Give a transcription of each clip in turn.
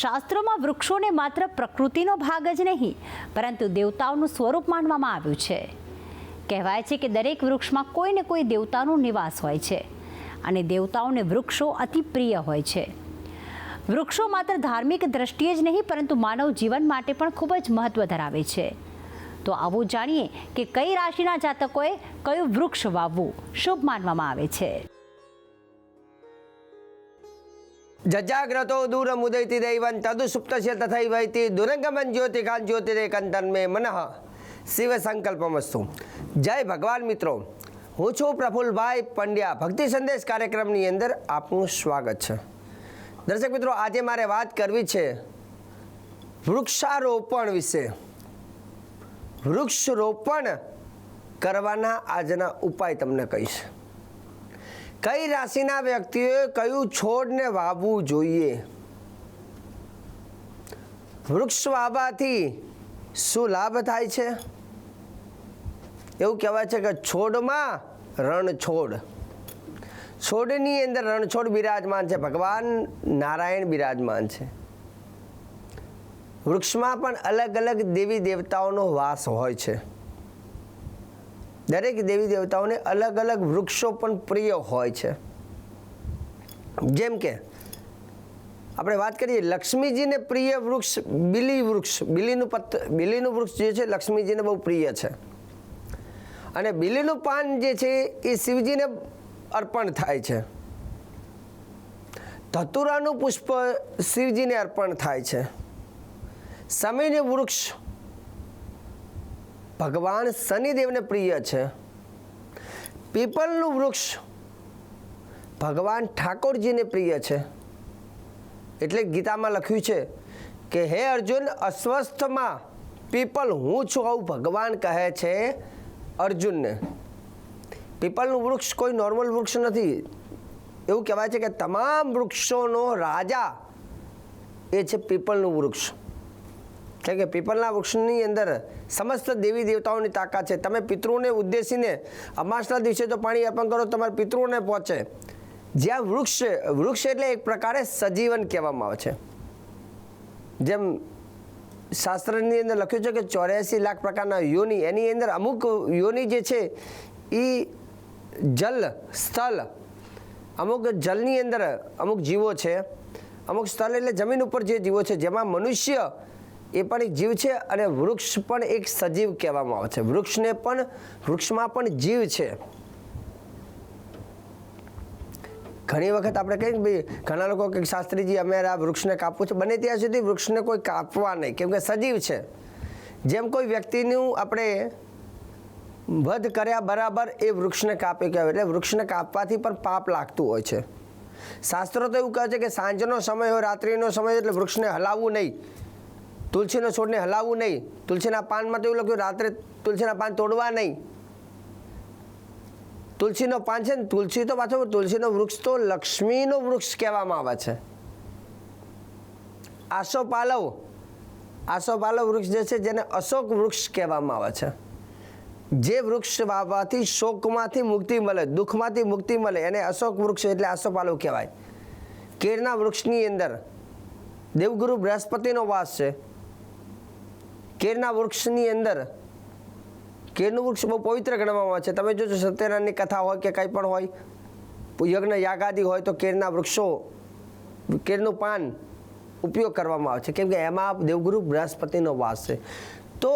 શાસ્ત્રોમાં વૃક્ષોને માત્ર પ્રકૃતિનો ભાગ જ નહીં પરંતુ દેવતાઓનું સ્વરૂપ માનવામાં આવ્યું છે. કહેવાય છે કે દરેક વૃક્ષમાં કોઈ ને કોઈ દેવતાનો નિવાસ હોય છે અને દેવતાઓને વૃક્ષો અતિ પ્રિય હોય છે. વૃક્ષો માત્ર ધાર્મિક દ્રષ્ટિએ જ નહીં પરંતુ માનવ જીવન માટે પણ ખૂબ જ મહત્વ ધરાવે છે. તો આવું જાણીએ કે કઈ રાશિના જાતકોએ કયું વૃક્ષ વાવવું શુભ માનવામાં આવે છે. જજાગ્રતો દૂરમુદયતિ દૈવં તદુસુપ્તસ્ય તથૈવૈતિ દુરંગમન જ્યોતિકાન જ્યોતિરેકંતન્મે મનઃ શિવ સંકલ્પમસ્તુ. જય ભગવાન મિત્રો, હું છું પ્રફુલભાઈ પંડ્યા. ભક્તિ સંદેશ કાર્યક્રમની અંદર આપનું સ્વાગત છે. દર્શક મિત્રો, આજે મારે વાત કરવી છે વૃક્ષારોપણ વિશે. વૃક્ષરોપણ કરવાના આજના ઉપાય તમને કહીશ. કઈ રાશિના વ્યક્તિઓએ કયું છોડને વાવવું જોઈએ, વૃક્ષ વાવવાથી શું લાભ થાય છે. એવું કહેવાય છે કે છોડમાં રણછોડ, છોડની અંદર રણછોડ બિરાજમાન છે, ભગવાન નારાયણ બિરાજમાન છે. વૃક્ષમાં પણ અલગ અલગ દેવી દેવતાઓનો વાસ હોય છે. દરેક દેવી દેવતાઓને અલગ અલગ વૃક્ષો પણ પ્રિય હોય છે. જેમ કે આપણે વાત કરીએ, લક્ષ્મીજીને પ્રિય વૃક્ષ બીલી વૃક્ષ, બીલીનું વૃક્ષ જે છે લક્ષ્મીજીને બહુ પ્રિય છે. અને બીલીનું પાન જે છે એ શિવજીને અર્પણ થાય છે. ધતુરાનું પુષ્પ શિવજીને અર્પણ થાય છે. શમીનું વૃક્ષ ભગવાન શનિદેવને પ્રિય છે. પીપલનું વૃક્ષ ભગવાન ઠાકોરજીને પ્રિય છે. એટલે ગીતામાં લખ્યું છે કે હે અર્જુન, અસ્વસ્થમાં પીપલ હું છું, આવું ભગવાન કહે છે અર્જુનને. પીપલનું વૃક્ષ કોઈ નોર્મલ વૃક્ષ નથી. એવું કહેવાય છે કે તમામ વૃક્ષોનો રાજા એ છે પીપલનું વૃક્ષ. કે પીપલના વૃક્ષની અંદર સમસ્ત દેવી દેવતાઓની તાકાત છે. તમે પિતૃઓને ઉદ્દેશીને અમાસના દિવસે તો પાણી અર્પણ કરો, તમારા પિતૃઓને પહોંચે. જ્યાં વૃક્ષ છે, વૃક્ષ એટલે એક પ્રકારે સજીવન કહેવામાં આવે છે. જેમ શાસ્ત્રની અંદર લખ્યું છે કે 84 લાખ પ્રકારના યોની, એની અંદર અમુક યોની જે છે એ જલ સ્થળ, અમુક જલની અંદર અમુક જીવો છે, અમુક સ્થળ એટલે જમીન ઉપર જે જીવો છે, જેમાં મનુષ્ય એ પણ એક જીવ છે અને વૃક્ષ પણ એક સજીવ કહેવામાં આવે છે. વૃક્ષમાં પણ જીવ છે. ઘણી વખત આપણે કહીએ કે ભાઈ, ઘણા લોકો કે શાસ્ત્રીજી અમે આ વૃક્ષને કાપવું છે, બને ત્યાં સુધી વૃક્ષને કોઈ કાપવા નહીં, કેમ કે સજીવ છે. જેમ કોઈ વ્યક્તિનું આપણે વધ કર્યા બરાબર એ વૃક્ષને કાપી કહેવાય. એટલે વૃક્ષને કાપવાથી પણ પાપ લાગતું હોય છે. શાસ્ત્રો તો એવું કહે છે કે સાંજનો સમય હોય, રાત્રિનો સમય એટલે વૃક્ષને હલાવવું નહીં, તુલસીનો છોડને હલાવવું નહીં. તુલસીના પાનમાં તો એવું લખ્યું રાત્રે તુલસીના પાન તોડવા નહીં. તુલસીનો પાન છે ને, તુલસી તો પાછો તુલસીનો વૃક્ષ તો લક્ષ્મીનો વૃક્ષ કહેવામાં આવે છે. આસોપાલવ વૃક્ષ જે છે જેને અશોક વૃક્ષ કહેવામાં આવે છે. જે વૃક્ષ વાવવાથી શોકમાંથી મુક્તિ મળે, દુઃખમાંથી મુક્તિ મળે, એને અશોક વૃક્ષ એટલે આસોપાલવ કહેવાય. કેળના વૃક્ષની અંદર દેવગુરુ બૃહસ્પતિનો વાસ છે. કેળના વૃક્ષની અંદર કેળનું વૃક્ષ બહુ પવિત્ર ગણવામાં આવે છે. તમે જોજો સત્યનારાયણની કથા હોય કે કંઈ પણ હોય, યજ્ઞ યાગાદિ હોય તો કેળના વૃક્ષો, કેળનું પાન ઉપયોગ કરવામાં આવે છે, કેમ કે એમાં દેવગુરુ બૃહસ્પતિનો વાસ છે. તો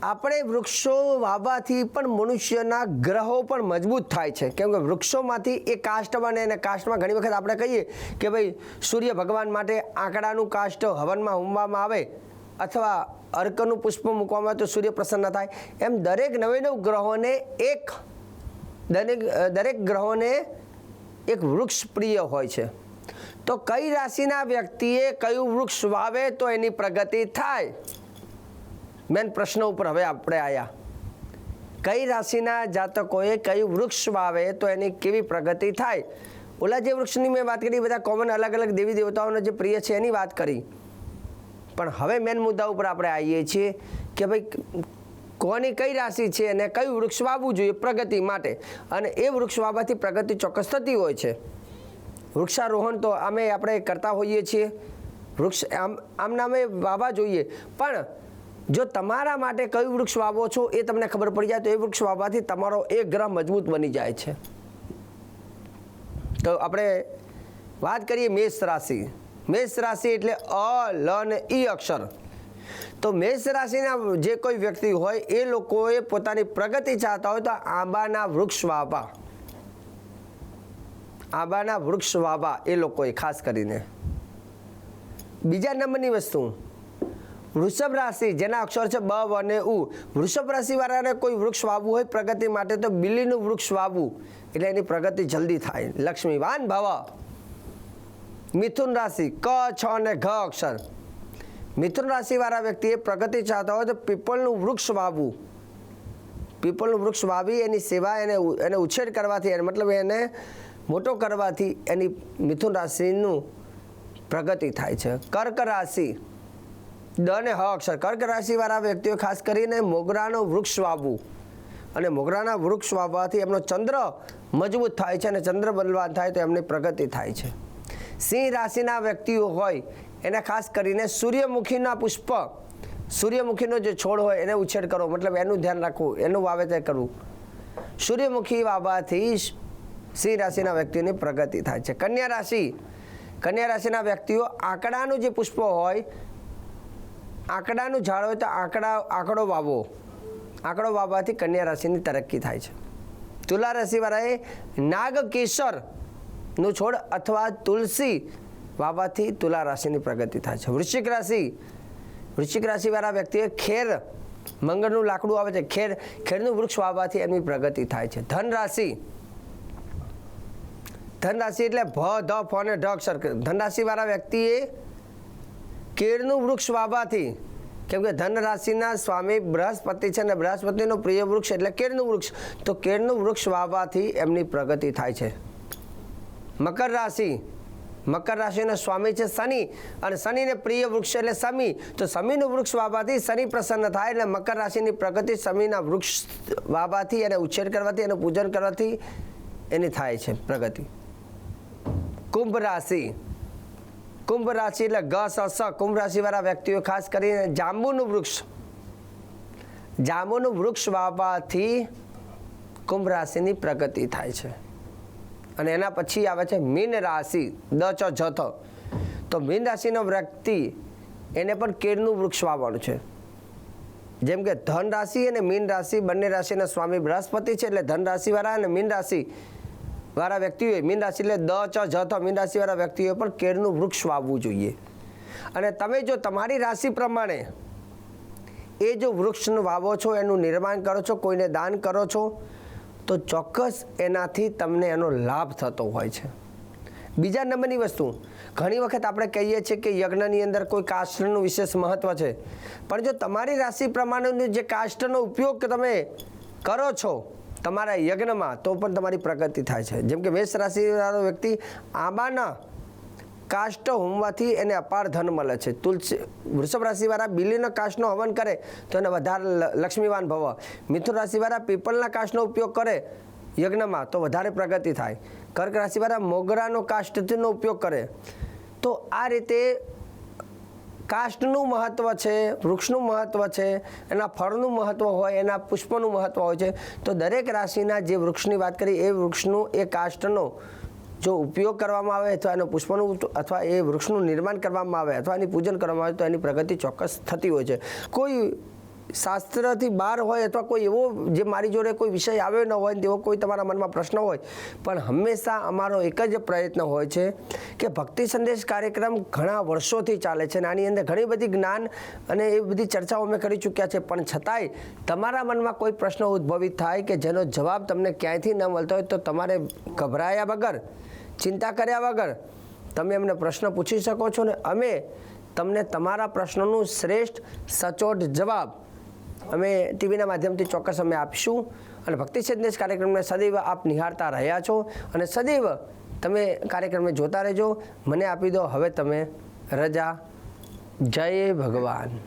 આપણે વૃક્ષો વાવવાથી પણ મનુષ્યના ગ્રહો પણ મજબૂત થાય છે, કેમ કે વૃક્ષોમાંથી એ કાષ્ટ બને. અને કાષ્ટમાં ઘણી વખત આપણે કહીએ કે ભાઈ સૂર્ય ભગવાન માટે આંકડાનું કાષ્ટ હવનમાં હોમવામાં આવે અથવા અર્કનું પુષ્પ મૂકવામાં આવે તો સૂર્ય પ્રસન્ન થાય. એમ દરેક નવે નવ ગ્રહોને દરેક ગ્રહોને એક વૃક્ષ પ્રિય હોય છે. તો કઈ રાશિના વ્યક્તિએ કયું વૃક્ષ વાવે તો એની પ્રગતિ થાય? મેન પ્રશ્ન ઉપર હવે આપણે આવ્યા. કઈ રાશિના જાતકોએ કયું વૃક્ષ વાવે તો એની કેવી પ્રગતિ થાય? ઓલા જે વૃક્ષની મેં વાત કરી, બધા કોમન અલગ અલગ દેવી દેવતાઓને જે પ્રિય છે એની વાત કરી. પણ હવે મેન મુદ્દા ઉપર આપણે આવીએ છીએ કે ભાઈ કોની કઈ રાશિ છે અને કયું વૃક્ષ વાવવું જોઈએ પ્રગતિ માટે. અને એ વૃક્ષ વાવવાથી પ્રગતિ ચોક્કસ થતી હોય છે. વૃક્ષારોહણ તો આપણે કરતા હોઈએ છીએ, વૃક્ષ આમના અમે વાવવા જોઈએ, પણ જો તમારા માટે કયું વૃક્ષ વાવો છો એ તમને ખબર પડી જાય તો એ વૃક્ષ વાવવાથી તમારો એક ગ્રહ મજબૂત બની જાય છે. તો આપણે વાત કરીએ મેષ રાશિ. મેષ રાશિ એટલે અ, લ અને ઈ અક્ષર. તો મેષ રાશિના જે કોઈ વ્યક્તિ હોય એ લોકોએ પોતાની પ્રગતિ ચાહતા હોય તો આંબાના વૃક્ષ વાવવા, આંબાના વૃક્ષ વાવવા એ લોકોએ ખાસ કરીને. બીજા નંબરની વસ્તુ, વૃષભ રાશિ જેના અક્ષર છે બ, વ અને ઉ. વૃષભ રાશિવાળાને કોઈ વૃક્ષ વાવવું હોય પ્રગતિ માટે તો બિલીનું વૃક્ષ વાવવું, એટલે એની પ્રગતિ જલ્દી થાય, લક્ષ્મીવાન ભવ. મિથુન રાશિ ક, છ અને ઘ અક્ષર. મિથુન રાશિવાળા વ્યક્તિએ પ્રગતિ ચાહતા હોય તો પીપળનું વૃક્ષ વાવવું, પીપળનું વૃક્ષ વાવી એની સેવા એને ઉછેર કરવાથી મતલબ એને મોટો કરવાથી એની મિથુન રાશિનું પ્રગતિ થાય છે. કર્ક રાશિ દ અને હ અક્ષર. કર્ક રાશિવાળા વ્યક્તિઓ ખાસ કરીને મોગરાનું વૃક્ષ વાવવું, અને મોગરાના વૃક્ષ વાવવાથી એમનો ચંદ્ર મજબૂત થાય છે અને ચંદ્ર બલવાન થાય તો એમની પ્રગતિ થાય છે. સિંહ રાશિના વ્યક્તિઓ હોય એને ખાસ કરીને સૂર્યમુખીના પુષ્પ, સૂર્યમુખીનો જે છોડ હોય એને ઉછેર કરો, મતલબ એનું ધ્યાન રાખવું, એનું વાવેતર કરવું. સૂર્યમુખી વાવવાથી સિંહ રાશિના વ્યક્તિની પ્રગતિ થાય છે. કન્યા રાશિ, કન્યા રાશિના વ્યક્તિઓ આંકડાનું જે પુષ્પ હોય, આંકડાનું ઝાડ હોય તો આંકડો વાવો, આંકડો વાવવાથી કન્યા રાશિની તરક્કી થાય છે. તુલા રાશિવાળાએ નાગકેસરનું છોડ અથવા તુલસી વાવવાથી તુલા રાશિની પ્રગતિ થાય છે. વૃશ્ચિક રાશિ, વૃશ્ચિક રાશિવાળા વ્યક્તિએ ખેર, મંગળનું લાકડું આવે છે, ખેરનું વૃક્ષ વાવવાથી એમની પ્રગતિ થાય છે. ધન રાશિ, ધન રાશિ એટલે ભ, ધ, ફ અને ઢ અક્ષર. ધન રાશિવાળા વ્યક્તિએ કેળનું વૃક્ષ વાવવાથી, કેમ કે ધન રાશિના સ્વામી બૃહસ્પતિ છે અને બૃહસ્પતિનું પ્રિય વૃક્ષ એટલે કેળનું વૃક્ષ, તો કેળનું વૃક્ષ વાવવાથી એમની પ્રગતિ થાય છે. મકર રાશિ, મકર રાશિનો સ્વામી છે શનિ અને શનિને પ્રિય વૃક્ષ એટલે સમી, તો સમીનું વૃક્ષ વાવવાથી શનિ પ્રસન્ન થાય એટલે મકર રાશિની પ્રગતિ સમીના વૃક્ષ વાવવાથી અને ઉછેર કરવાથી એનું પૂજન કરવાથી એની થાય છે પ્રગતિ. કુંભ રાશિ, કુંભ રાશિ એટલે ગ, સ, સ. કુંભ રાશિવાળા વ્યક્તિઓ ખાસ કરીને જાંબુનું વૃક્ષ, જાંબુનું વૃક્ષ વાવવાથી કુંભ રાશિની પ્રગતિ થાય છે. અને એના પછી આવે છે મીન રાશિ દ, ચ, જ, થ. તો મીન રાશિનો વ્યક્તિ એને પણ કેળનું વૃક્ષ વાવવાનું છે. જેમ કે ધન રાશિ અને મીન રાશિ બંને રાશિના સ્વામી બૃહસ્પતિ છે, એટલે ધન રાશિવાળા અને મીન રાશિ વાળા વ્યક્તિઓએ, મીન રાશિ એટલે દ, ચ, જ, થ, મીન રાશિવાળા વ્યક્તિઓએ પણ કેળનું વૃક્ષ વાવવું જોઈએ. અને તમે જો તમારી રાશિ પ્રમાણે એ જો વૃક્ષનું વાવો છો, એનું નિર્માણ કરો છો, કોઈને દાન કરો છો, તો ચોક્કસ એનાથી તમને એનો લાભ થતો હોય છે. બીજા નંબરની વસ્તુ, ઘણી વખત આપણે કહીએ છીએ કે યજ્ઞની અંદર કોઈ કાષ્ટનું વિશેષ મહત્ત્વ છે, પણ જો તમારી રાશિ પ્રમાણેનું જે કાષ્ટનો ઉપયોગ તમે કરો છો તમારા યજ્ઞમાં તો પણ તમારી પ્રગતિ થાય છે. જેમ કે મેષ રાશિવાળો વ્યક્તિ આંબાના કાષ્ટ હોમવાથી એને અપાર ધન મળે છે. તુલસી, વૃષભ રાશિવાળા બિલીના કાષ્ટનો હવન કરે તો એને વધારે લક્ષ્મીવાન ભવ. મિથુન રાશિવાળા પીપળના કાષ્ટનો ઉપયોગ કરે યજ્ઞમાં તો વધારે પ્રગતિ થાય. કર્ક રાશિવાળા મોગરાનો કાષ્ટનો ઉપયોગ કરે. તો આ રીતે કાષ્ટનું મહત્ત્વ છે, વૃક્ષનું મહત્ત્વ છે, એના ફળનું મહત્ત્વ હોય, એના પુષ્પનું મહત્ત્વ હોય છે. તો દરેક રાશિના જે વૃક્ષની વાત કરી એ વૃક્ષનું, એ કાષ્ટનો જો ઉપયોગ કરવામાં આવે અથવા એનું પુષ્પનું અથવા એ વૃક્ષનું નિર્માણ કરવામાં આવે અથવા એની પૂજન કરવામાં આવે તો એની પ્રગતિ ચોક્કસ થતી હોય છે. કોઈ શાસ્ત્રથી બહાર હોય અથવા કોઈ એવો જે મારી જોડે કોઈ વિષય આવ્યો ન હોય તેવો કોઈ તમારા મનમાં પ્રશ્ન હોય, પણ હંમેશા અમારો એક જ પ્રયત્ન હોય છે કે ભક્તિ સંદેશ કાર્યક્રમ ઘણા વર્ષોથી ચાલે છે અને આની અંદર ઘણી બધી જ્ઞાન અને એ બધી ચર્ચાઓ અમે કરી ચૂક્યા છે, પણ છતાંય તમારા મનમાં કોઈ પ્રશ્ન ઉદ્ભવિત થાય કે જેનો જવાબ તમને ક્યાંયથી ન મળતો હોય તો તમારે ગભરાયા વગર, ચિંતા કર્યા વગર તમે અમને પ્રશ્ન પૂછી શકો છો ને અમે તમને તમારા પ્રશ્નોનું શ્રેષ્ઠ સચોટ જવાબ અમે ટીવીના માધ્યમથી ચોક્કસ અમે આપીશું. અને ભક્તિ સંદેશ કાર્યક્રમને સદૈવ આપ નિહાળતા રહ્યા છો અને સદૈવ તમે કાર્યક્રમને જોતા રહેજો. મને આપી દો હવે તમે રજા. જય ભગવાન.